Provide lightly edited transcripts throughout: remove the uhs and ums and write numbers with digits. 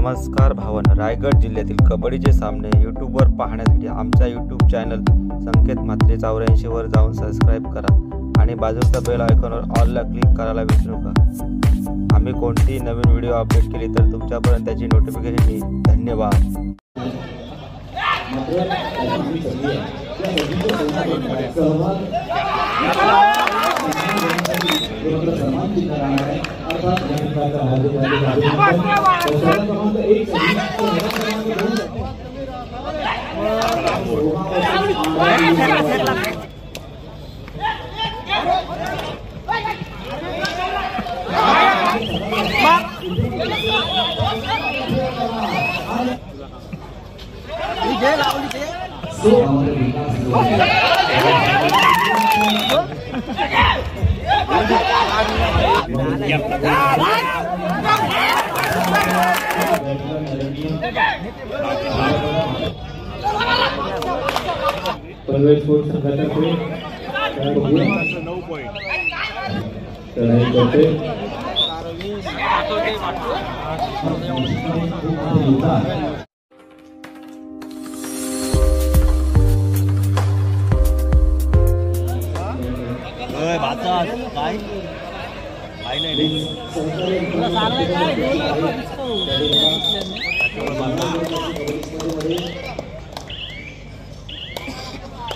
नमस्कार भावांनो, रायगड जिल्ह्यातील कबड्डीचे सामने यूट्यूबवर पाहण्यासाठी आमच्या यूट्यूब चॅनल संकेत म्हात्रे 84 वर जाऊन सबस्क्राइब करा आणि बाजूच्या बेल आयकॉनवर ऑलला क्लिक करायला विसरू नका। आम्ही कोणतीही नवीन व्हिडिओ अपडेट केली तर तुमच्यापर्यंत त्याची नोटिफिकेशन येईल। धन्यवाद।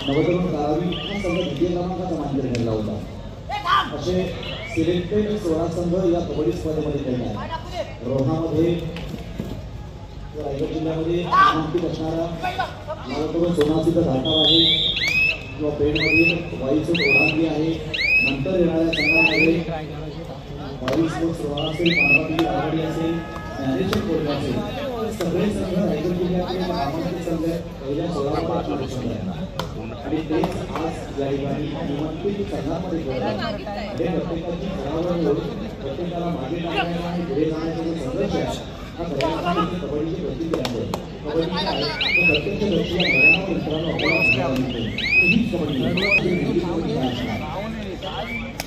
नवतरुण गावी हा संघ द्वितीय क्रमांकाचा मानकरी ठरला होता। असे सिलेक्टेड 16 संघ या कबड्डी स्पर्धेमध्ये खेळतात। रोहामध्ये रायगड जिल्ह्यामध्ये नामांकित असणारा नवतरुण सोनासीचा धाटाव आहे किंवा पेणमधील वाईचं ओढांगी आहे। नंतर येणाऱ्या संघामध्ये 22-16 असेल, पांढरापल्ली आघाडी असेल, ज्ञानेश्वर कोल्हा असेल, सगळे संघ रायगड जिल्ह्यातील नामांकित संघ पहिल्या 16 संघ आहेत आणि तेच आज या ठिकाणी निवडणुकीच्या संघामध्ये खेळतात। हे प्रत्येकाची घरावर येऊन प्रत्येकाला मागे टाकण्याचा आणि पुढे जाण्याचा जो संघर्ष आहे हा खऱ्या कबड्डीची प्रतीक आहे। कबड्डी आहे तो प्रत्यक्ष दर्शी या घरावर मित्रांनो आपल्याला हीच कबड्डी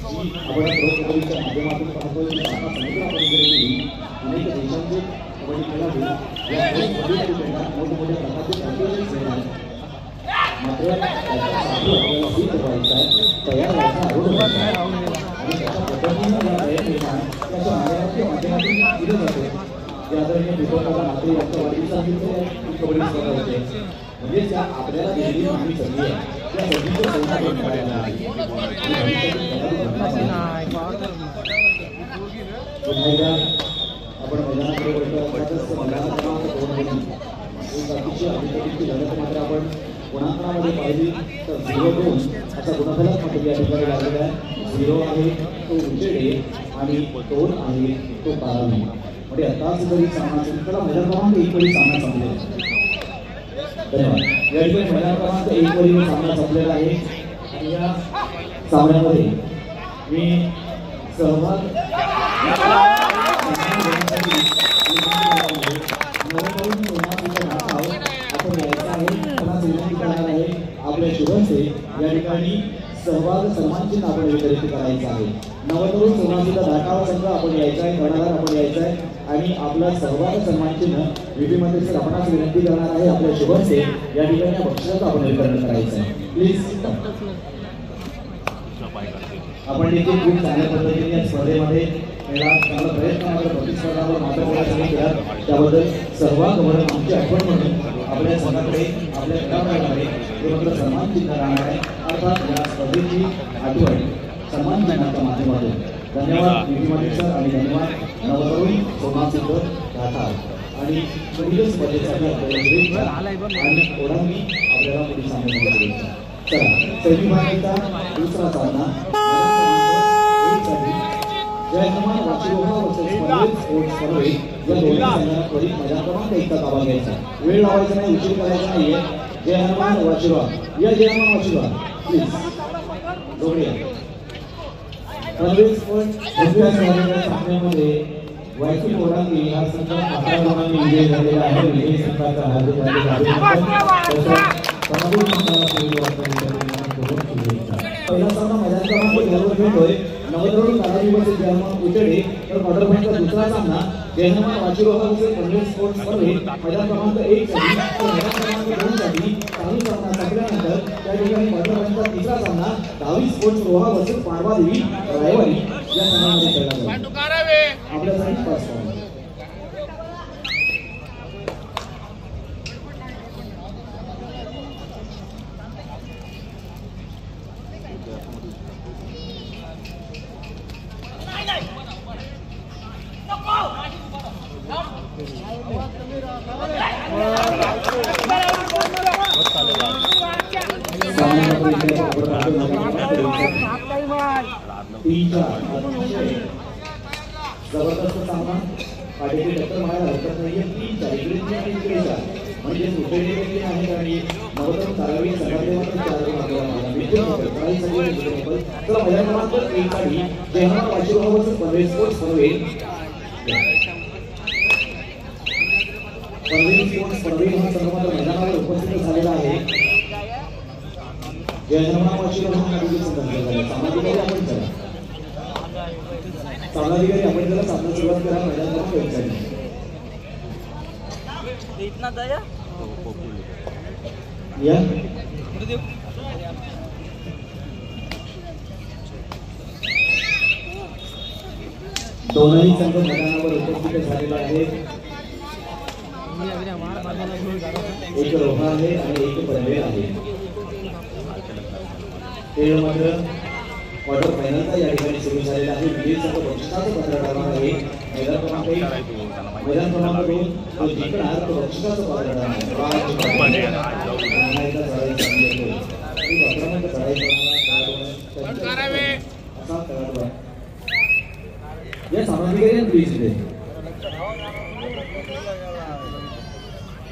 आपण प्रो कबड्डीच्या माध्यमातून पाहतोय की आता समुद्रापर्यंत गेलेली अनेक देशांचे कबड्डी खेळाडू या कबड्डी खेळात मोठमोठ्या प्रकारचे चॅम्पियनशिप खेळतात। मात्र तयार व्हायचा आणि त्याच्या पद्धतीनं त्याच्या माध्यमातून दिलं जाते। ते आदरणीय विभागाला मात्र यांच्या वाढीचा कबड्डी स्पर्धा होते म्हणजे त्या आपल्याला दिलेली माहिती संधी आहे त्या संधीचं संघातून करायला आपण मैदानाकडे वळतो। मैदान क्रमांक 2 एक अतिशय अभिनेत्रीची लढत मात्र आपण गुणांकनामध्ये पाहिली तर 0-2 असा गुणफलक मात्र या ठिकाणी लागलेला आहे। 0 आहे तो उजेडे आणि 2 आहे तो कारावी म्हणजे आताच जरी सामना सुरू मैदान क्रमांक 1 वरील सामना संपलेला आहे। धन्यवाद। या ठिकाणी मैदान क्रमांक 1 वरील सामना संपलेला आहे आणि या सामन्यामध्ये मी सहभाग आपल्या शुभसे या ठिकाणी सहभाग सन्मानचिन्ह आपण वितरित करायचं आहे। नवतरुण सोनासीचा धाटाव संघ आपण यायचा आहे, कर्णधार आपण यायचा आहे आणि आपला सहभाग सन्मानचिन्ह व्हीपी मध्ये सर आपणास विनंती करणार आहे आपल्या शुभसे या ठिकाणी बक्षिसाचं आपण वितरण करायचं आहे। प्लीज आपण देखील खूप चांगल्या पद्धतीने या स्पर्धेमध्ये चांगला प्रयत्न आपल्या प्रतिस्पर्धावर मात्र केला त्याबद्दल सहभाग म्हणून आमची आठवण म्हणून आपल्या संघाकडे आपल्या खेळाडूंकडे मात्र सन्मान चिन्ह राहणार आहे। अर्थात या स्पर्धेची आठवण सन्मान चिन्हाच्या माध्यमातून धन्यवाद व्हीपी सर आणि धन्यवाद नवतरुण सोनासीचा धाटाव आणि पुढील स्पर्धेसाठी आणि ओढांगी आपल्याला पुढील सामन्यामध्ये चला सेमीफायनलचा दुसरा सामना जयमान वाशिरोहा वर्सेस पनवेल स्पोर्ट्स पनवेल या दोन्ही संघांना त्वरित मैदान क्रमांक 1 चा ताबा घ्यायचा। वेळ लावायचा नाही, उशीर करायचा नाहीये। जयमान वाशिरोहा या जयमान वाशिरोहा प्लीज जोडूया। पनवेल स्पोर्ट्स या सामन्यामध्ये वायसी ओढांगी हा संघ 11 गुणांनी विजयी झालेला आहे। विजयी संघाचा हार्दिक अभिनंदन। पहिला सामना मैदान क्रमांक 2 वर खेळतोय नवतरुण कारावी वर्सेस जयमान उजेडे तर क्वार्टर फायनलचा दुसरा सामना जयहनुमान वाचिरोहाचे पनवेल स्पोर्ट्स स्पर्धेत मैदान क्रमांक 1 साठी मैदान क्रमांक 2 साठी चालू सामना संपल्यानंतर त्या ठिकाणी मैदानाचा तिसरा सामना दावी स्पोर्ट्स रोहा वर्सेस पांडवादेवी रायवाडी या सामन्यामध्ये खेळला जाईल. आपल्यासाठी 5 पॉइंट. जबरदस्त सामना पाठीची टक्कर मारायला हरकत नाहीये. 3-4 इकडे म्हणजे दुसरी आहे आणि नवोदय तारावी सगळ्यात मात्र 4 तर मैदान क्रमांक 1 साठी जयहनुमान वाचिरोहाचे पनवेल स्पोर्ट्स पनवेल हा संघ मैदानावर उपस्थित झालेला आहे. जयहनुमान वाचिरोहा सामाजिकारी आपण करा सामनाधिकारी आपण त्याला सामना सुरुवात करा. मैदान क्रमांक 1 साठी या दोनही संघ मैदानावर उपस्थित झालेला आहे. एक रोहा आहे आणि एक पनवेल आहे. ते मात्र क्वार्टर फायनलचा या ठिकाणी सुरू झालेला आहे. विजयी संघ बक्षिसाचं पत्र ठरणार आहे. मैदान क्रमांक 2 तो जिंकणार तो बक्षिसाचं पत्र ठरणार या सामनाधिकारी प्लीज इथे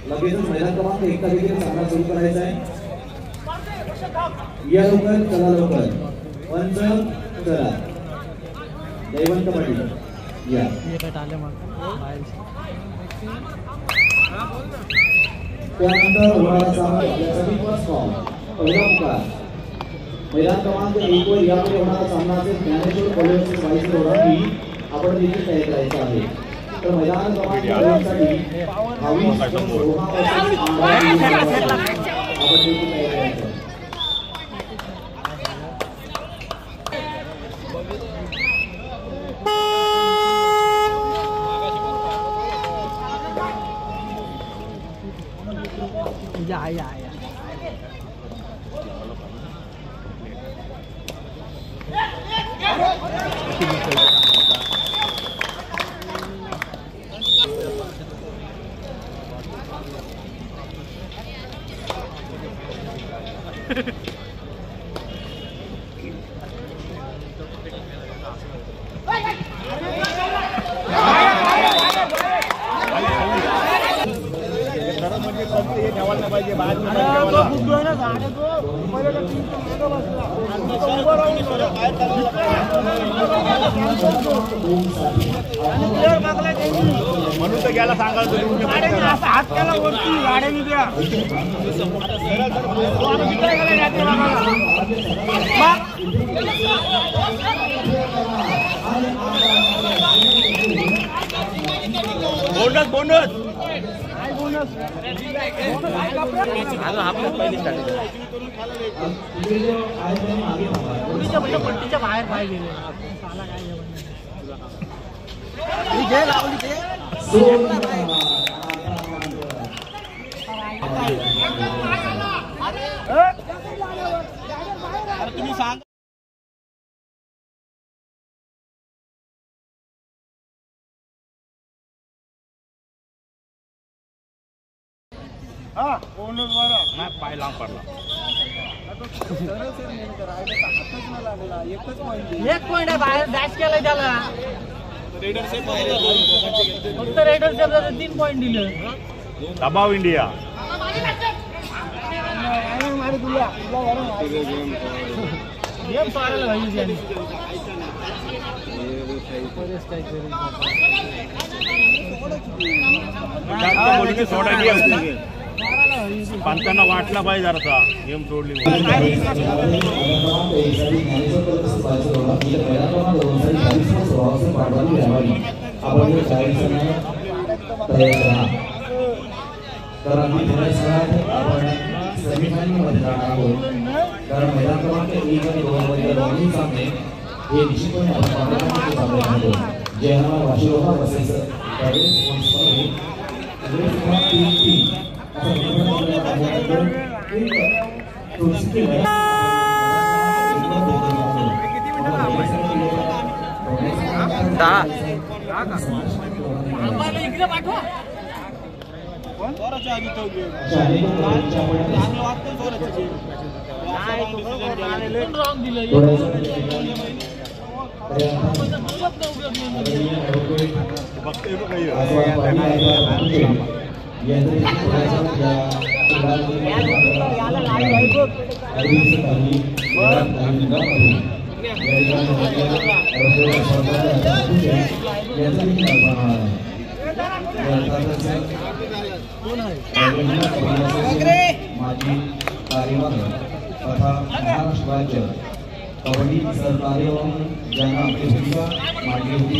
लगेचच मैदान क्रमांक 1 तारखेला सामना सुरू करायचा आहे. या लवकर चला लवकर पंच चला जयवंत पाटील या त्यानंतर होणारा सामना यासाठी फर्स्ट फॉर्म पहिला पुकार मैदान क्रमांक 1 वर यामध्ये होणारा सामना असेल ज्ञानेश्वर कॉलेज वाईस रोडाची आपण देखील तयार करायचं आहे. तर मैदान क्रमांक 2 साठी आपण देखील तयार करायचं. या म्हणून तर गेला सांगायला हात केला वरती गाड्याने द्या बोनस बोनस काय बोनस पट्टीच्या बाहेर काय गेले घे लावली ते तुम्ही सांग हा बोनस बरं नाही पाय लांब पडला एक पॉइंट आहे बाहेर डॅश केलाय त्याला फक्त रेडर सेफ 3 पॉइंट दिलं दबाव इंडिया गेम पाहायला पाहिजे पंचांना वाटला पाहिजे जरासा गेम सोडली आपण खेळायचं तयार राहा. तर आम्ही थोड्याच वेळात आपण सेमीफायनलमध्ये जाणार आहोत. कारण मैदान क्रमांक 1 आणि 2 मध्ये दोन्ही सामने हे निश्चितपणे आपण पाहण्याचे सामने आहोत. जे आम्हाला वाशिरोहा वर्सेस प्रायव्हेट स्पोर्ट्स कॉलेज 3-3 माजी कार्यवाह तथा महाराष्ट्र राज्य कबड्डी सहकार्य ज्यांना आपली भूमिका मांडली होती.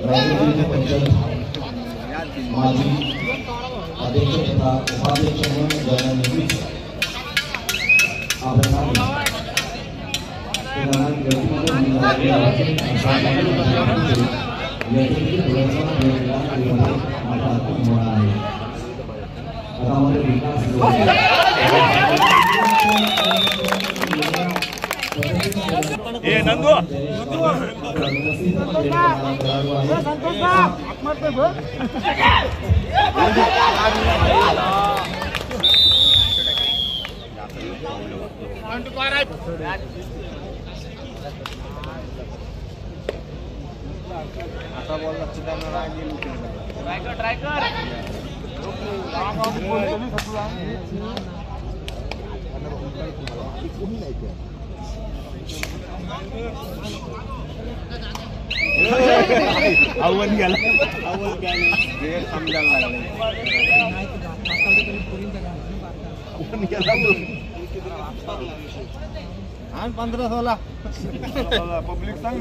राज्य परिषद माजी अध्यक्ष तथा उपाध्यक्ष म्हणून ज्यांना नेहमीच आव्हान गेला समजायला लागले. आणि 15-16 पब्लिक सांग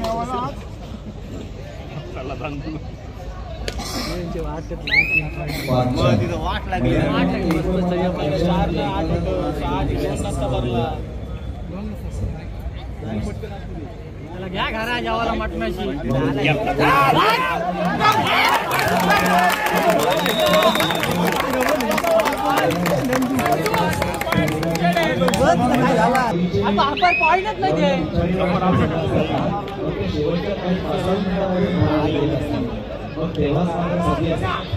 वाट लागली. घ्या घरा जेवायला मटणाची पॉईंटच नाही. मग तेव्हा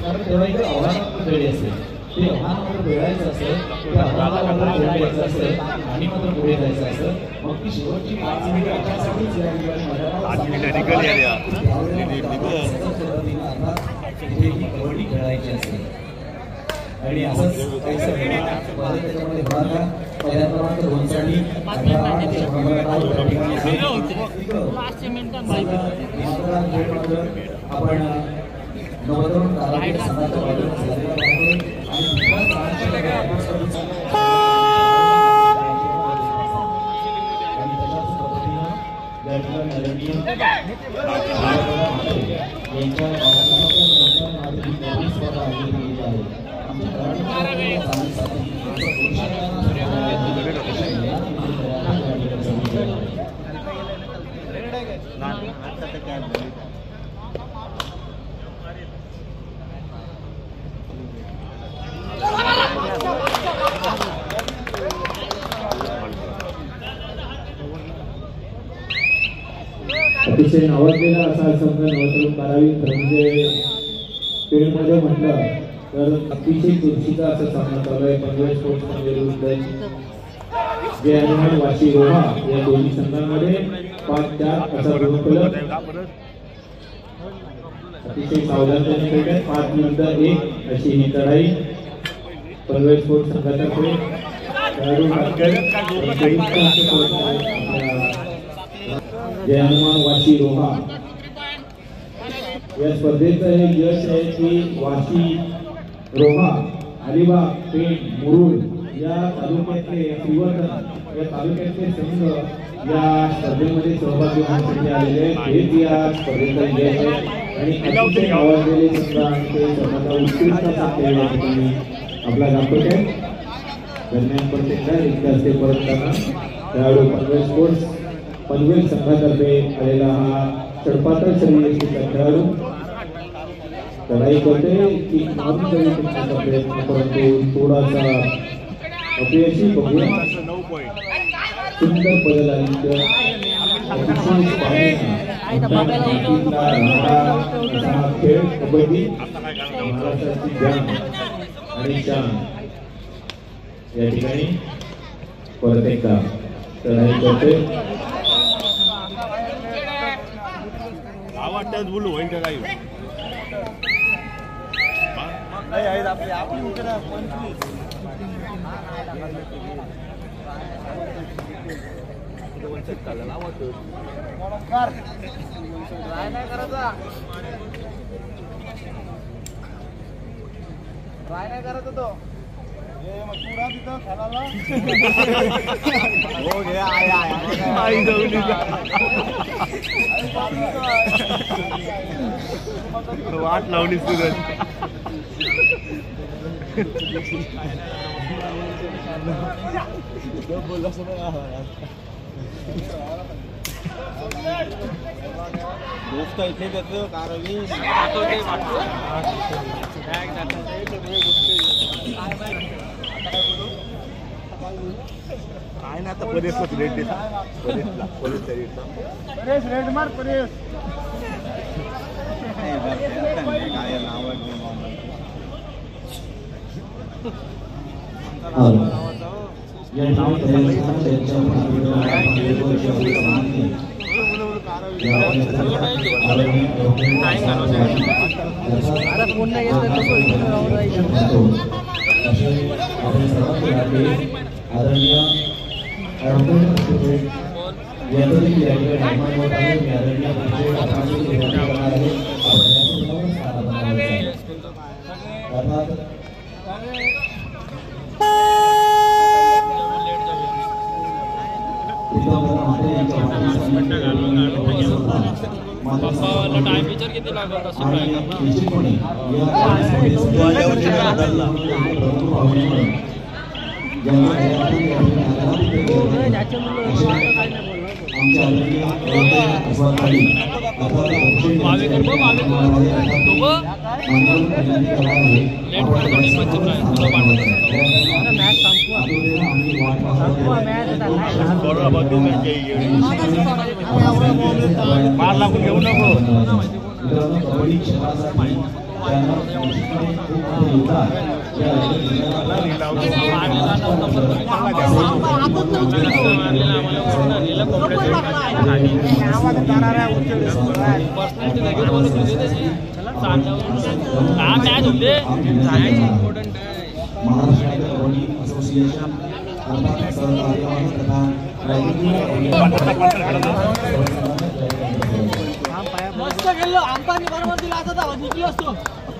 कारण तेव्हा इथे आव्हानात्मक वेळी असते. ते आव्हान मात्र वेळायचं असेल, ते आव्हानाला मात्र वेळ द्यायचं असेल आणि मात्र पुढे जायचं असेल. मग ती शेवटची 5 मिनिटं अशासाठीच या ठिकाणी कबड्डी खेळायची असते. आणि असंच त्याच्यामध्ये पहिल्या क्रमांक 2 साठी आपण नवतरुण कारागीर संघाच्या बाजूने झालेला अतिशय नावाजलेला असा संघ नवतरुण कारागीर म्हणजे फील्डमध्ये म्हटलं तर अतिशय चुरशीचा असा सामना चालू आहे. पनवेल स्पोर्ट्स विरुद्ध जे आणि वाशी रोहा या दोन्ही संघांमध्ये 5-4 असा गुणफलक अतिशय सावधानतेने खेळतात. 5-1 अशी ही लढाई पनवेल स्पोर्ट्स संघातर्फे जय हनुमान वाशी रोहा या स्पर्धेचं हे यश आहे की वाशी रोहा अलिबाग पेठ मुरुड या तालुक्यातले श्रीवर्धन या तालुक्यातले संघ या स्पर्धेमध्ये सहभागी होण्यासाठी आलेले आहेत. हेच या स्पर्धेचं यश आहे. आणि अतिशय नावाजलेले संघ आणि ते संघाचा उत्कृष्ट खेळ या ठिकाणी आपला दाखवत आहे. दरम्यान प्रत्येकदा रिक्त असते परतताना खेळाडू पनवेल संघातर्फे आलेला हा चढपातळ शर्यतीचा खेळाडू लढाई करते की मारून करण्याचा प्रयत्न परंतु थोडासा अपयशी बघूया. सुंदर बदल आणि खेळ कबड्डी महाराष्ट्राची जान आणि शान या ठिकाणी परत एकदा लढाई करते. वाटत बोलू होईल का काही ट्राय नाही करत तो पुरा तिथं खेळायला हो घे आई वाट लावली सुरत दोस्त इथे त्याचं कारण काय ना आता परेश रेट परेश रेट मार परेश काय नाव या ठिकाणी टाइम विचार किती लागला मार लागून घेऊ नको मस्त गेलो अंपानी बरोबर दिला असता जिंकलो असतो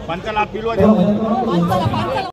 पंचाला पिलवा